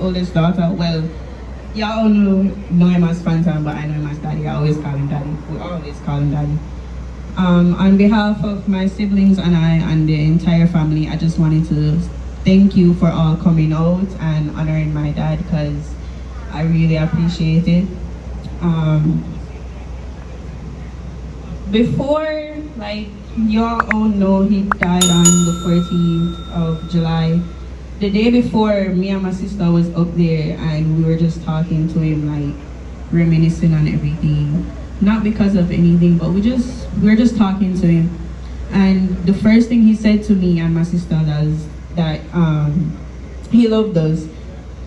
oldest daughter. Well, y'all know him as Fantan, but I know him as Daddy. I always call him Daddy. We always call him Daddy. On behalf of my siblings and I and the entire family, I just wanted to thank you for all coming out and honoring my dad, because I really appreciate it. Before, like, you all know, he died on the 14th of July. The day before, me and my sister was up there and we were just talking to him, like, reminiscing on everything. Not because of anything, but we were just talking to him. And the first thing he said to me and my sister was that he loved us.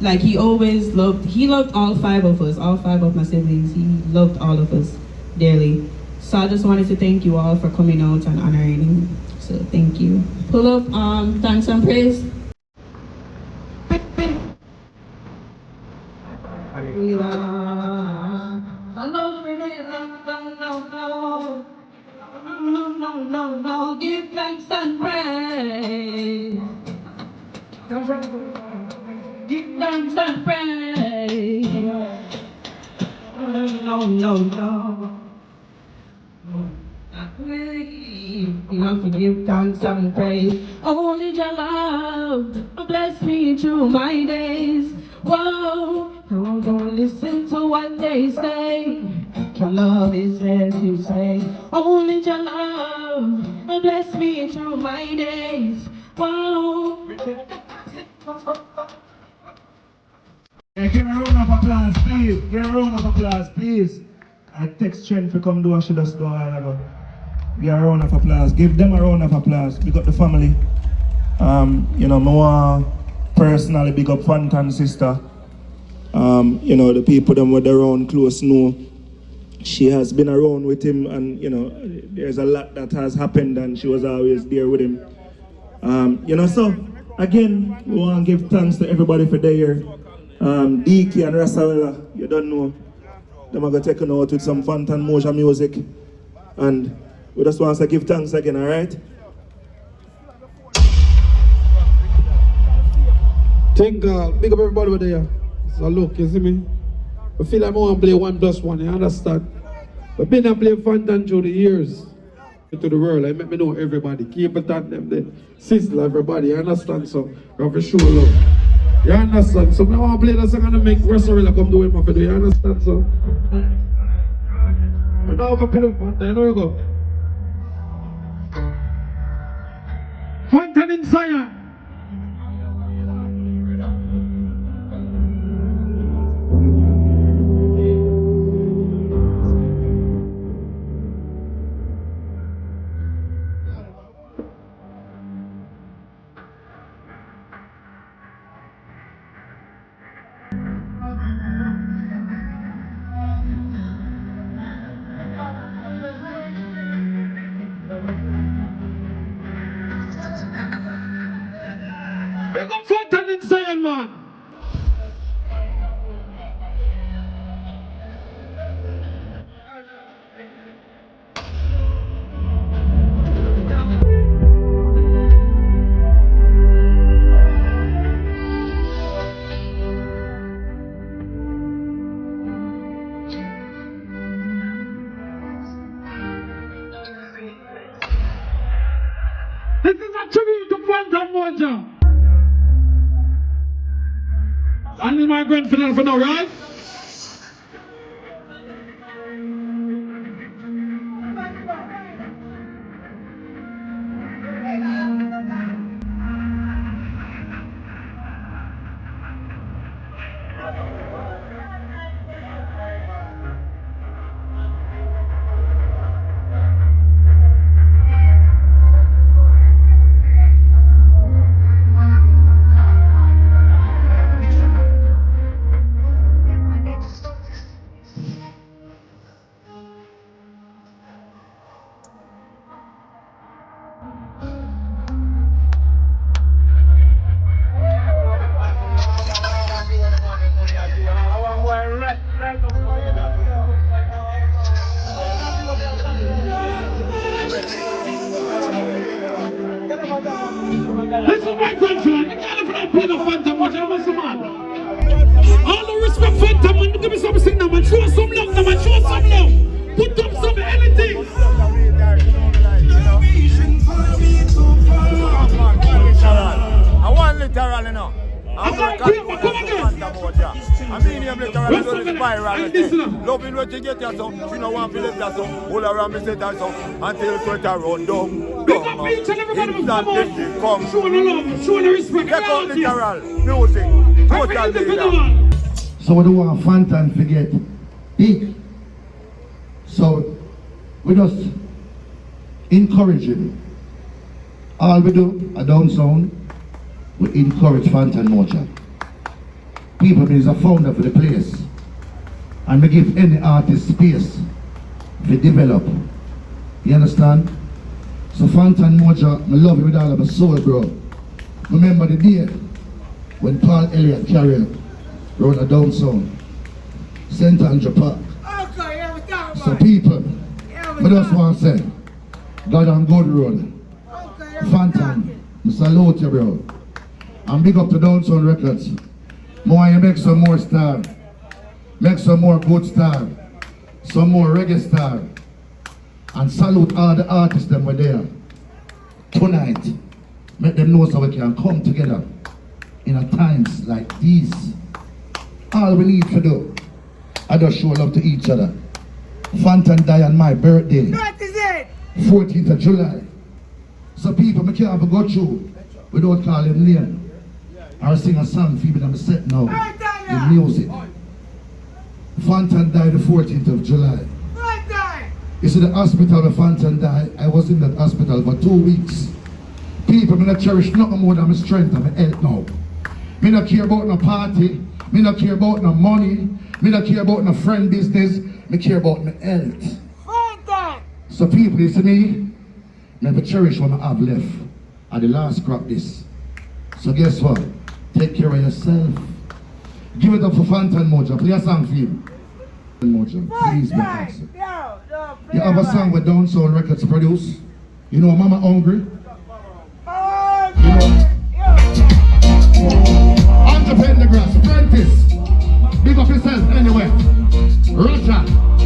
Like, he loved all five of us, all five of my siblings. He loved all of us dearly. So I just wanted to thank you all for coming out and honoring him. So thank you. Pull up, thanks and praise. No, give thanks and praise. Give thanks and praise. No. You have to give thanks and praise. Only your love bless me through my days. Whoa, I'm gonna listen to what they say. Your love is there to say. Only your love bless me through my days. Whoa. Hey, give a round of applause, please. Give a round of applause, please. I text Trent to come do what she does do a while ago. Give a round of applause. Give them a round of applause. Big up the family. I want personally big up Fantan's sister. The people that were around close know she has been around with him, and there's a lot that has happened, and she was always there with him. So again, we want to give thanks to everybody for their DK and Rasawela. You don't know. Them are going to take out with some Fantan Mojah music. And we just want to give thanks again, alright? Thank God. Big up everybody over there. So look, you see me? I feel like I want to play 1+1, you understand? But been a play Fantan through the years. To the world, I make me know everybody. Keep it on them, the sister, everybody, you understand? So, you have to show love. You understand? So, I want to play that song and make Rasarella come do it, my friend. You understand? So, I know how to play Fantan, you know you go. Fantan in Zion. Big up Fantan in Zion, man. This is a tribute to Fantan Mojah. And in my grandfather for now, right? Fantan, man, give me some signal, man. Show some love, man. Show some love. Put up some anything. I want literal, you know. I'm come again. I mean, him literally do the spiral. Loving what you get yourself. You know, want to live yourself. All around me, say that song. Until sweat around down. Big up each and everybody come on. Show the love, show the respect. Check out literal music. Total leader. So we don't want Fantan forget big. So we just encourage him. All we do, a down sound, we encourage Fantan Mojah. People is a founder for the place. And we give any artist space to develop. You understand? So Fantan Mojah, I love you with all of my soul, bro. Remember the day when Paul Elliott carried round a down sound, St. Andrew Park. So people, I just want to say, God on good road. Fantan, I salute you, bro. And big up to Downtown Records. More you make some more star. Make some more good star. Some more reggae star. And salute all the artists that were there. Tonight, make them know so we can come together in a times like these. All we need to do, I just show love to each other. Fantan died on my birthday. That is it! 14th of July. So people, I can't go through without calling name. Or sing a song for them set now in music. Fantan died the 14th of July. You see the hospital where Fantan died, I was in that hospital for 2 weeks. People, I cherish nothing more than my strength and my health now. I don't care about no party, I don't care about no money, I don't care about no friend business, I care about my health. So people, you see me, never cherish what I have left at the last crop this. So guess what? Take care of yourself. Give it up for Fantan Mojah. Play a song for him. Mojah, please be answered. You have a song with Down Soul Records produce. You know Mama Hungry? You know Under Pendergrass, Prentice. Big up yourself anyway. Roger,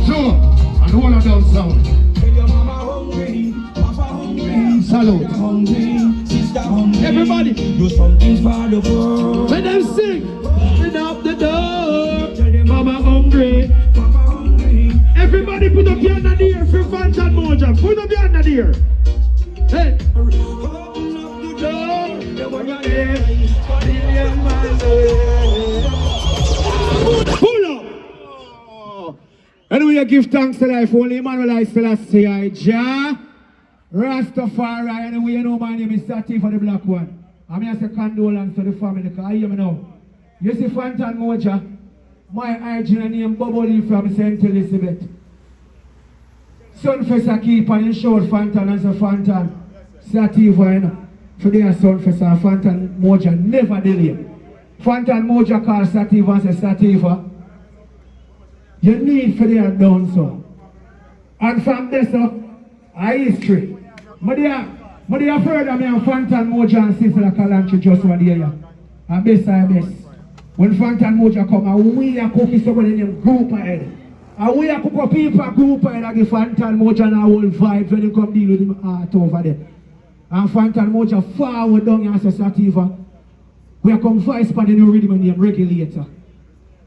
Joe, and all of Down Soul. Salute. Everybody, do something for the world. When them sing, open up the door. Mama hungry. Everybody put up your hand in the air for Fantan Mojah. Put up your hand in the air. Hey. Open up the door. Pull up. Anyway, I give thanks to life. Only Emmanuel Selassie, Jah. Rastafari, anyway, you know my name is Sati for the black one. I'm here to say condolence to the family, because I hear me now. You see Fantan Mojah, my original name Bubbly from St. Elizabeth. Sunfest keep and show Fantan and say Fantan. Sati for you know. Today a Sunfest and Fantan Mojah never delay. Fantan Mojah call Sati and say Sati for. You need for their done so. And from this up, a history. But they are afraid of me and Fantan Mojah and Sister Kalanchi just one day. And best I best. When Fantan Mojah come, and we are cooking somebody named group ahead. And we are cooking people a group ahead and give Fantan Mojah and a whole vibe when they come deal with him art over there. And Fantan Mojah forward down and say Sativa. We are come vice for the new rhythm name regulator.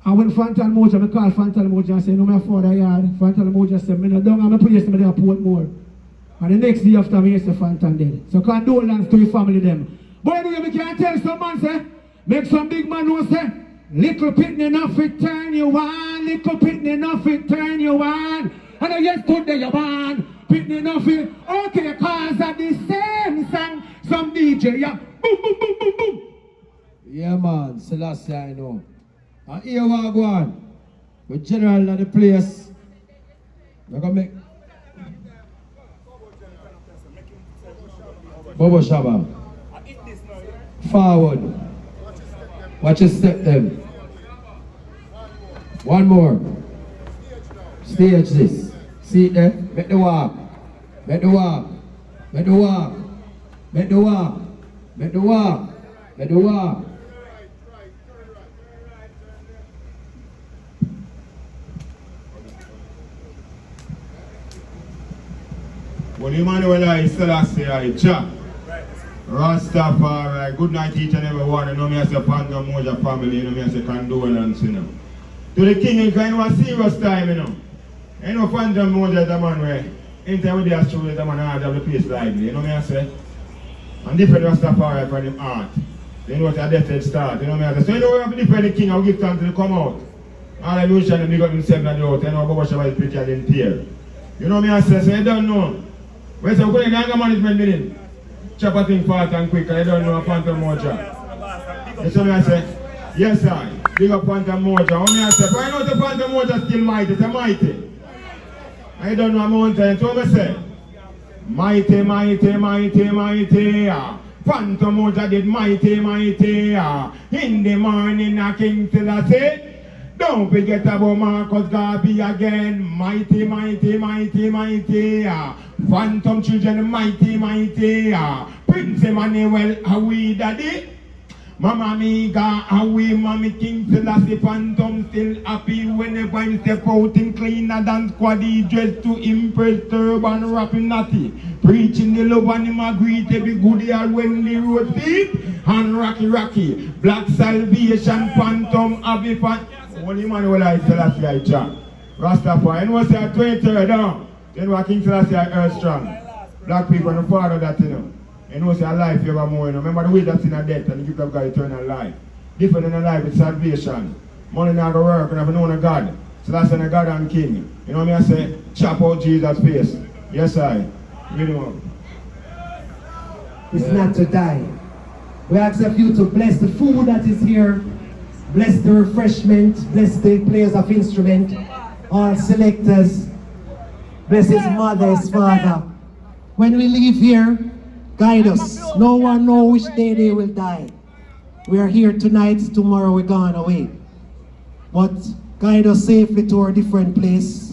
And when Fantan Mojah, I call Fantan Mojah and say, no, my father yard. Fantan Mojah said, I don't have a place to put more. And the next day after me, I say Fantan dead. So condolence to your family them. But anyway, we can tell some man say, make some big man who say, little pitney enough it turn you on, little pitney enough it turn you on. And I just put there you on, pitney enough it, okay, cause of the same song, some DJ, yeah, boom, boom, boom, boom, boom. Yeah, man, Selassie, I know. And here we go on. With general in the place. We're going to make Bobo Shabba. Forward. Watch your step them. One more. Stage this. See it there? Make the walk. Make the walk. Make the walk. Make the walk. Make the walk. Make the walk. Well, Emmanuel I Selassie I Cha. Rastafari, good night each and every one. You know me as a Fantan Mojah family, you know me as a condolence, you know. To the king, you kind of a serious time, you know. You know Fantan Mojah is the man where anytime we do a show, the man hard have the place lively, you know me I say? And different Rastafari from him art. You know what a death start, you know me I say? So you know we have to defend the king and give thanks to come out. All the musicians and big up themselves and the out, you know Baba Shabba is pretty and tear. You know me I say, so you don't know. When some good anger management meeting, chop a thing fast and quick, and you don't know a Fantan Mojah. You see me I say? Yes I. Big up Fantan Mojah. What me I say? But I know the Fantan Mojah still mighty, it's a mighty. I don't know a mountain, so I say. Mighty, mighty, mighty, mighty. Fantan Mojah did mighty, mighty. In the morning, a king till I say. Don't forget about Marcus Garvey again. Mighty, mighty, mighty, mighty. Phantom children, mighty, mighty. Prince Emmanuel, are we daddy? Mama Miga, are we mommy King Selassie? Phantom still happy whenever I step out in cleaner than squaddy, dressed to impress, turban, rapping natty. Preaching the love and him agree to be good here when the road deep. And rocky, black salvation, Phantom, happy fan. Only Emmanuel I Selassie I Cha. Rastafari, and what's that 23rd down? Then what King Selassie I Earth Strong. Black people and the father that you know. And know say a life evermore, you know. Remember the way that's in a death and the gift of God eternal life. Different in a life with salvation. Money not gonna work and have known a God. Selassie and a God and King. You know what I say? Chop out Jesus' face. Yes I. Read him up. It's not to die. We ask of you to bless the food that is here. Bless the refreshment, bless the players of instrument, all selectors, bless his mother, his father. When we leave here, guide us. No one knows which day they will die. We are here tonight, tomorrow we're gone away. But guide us safely to our different place.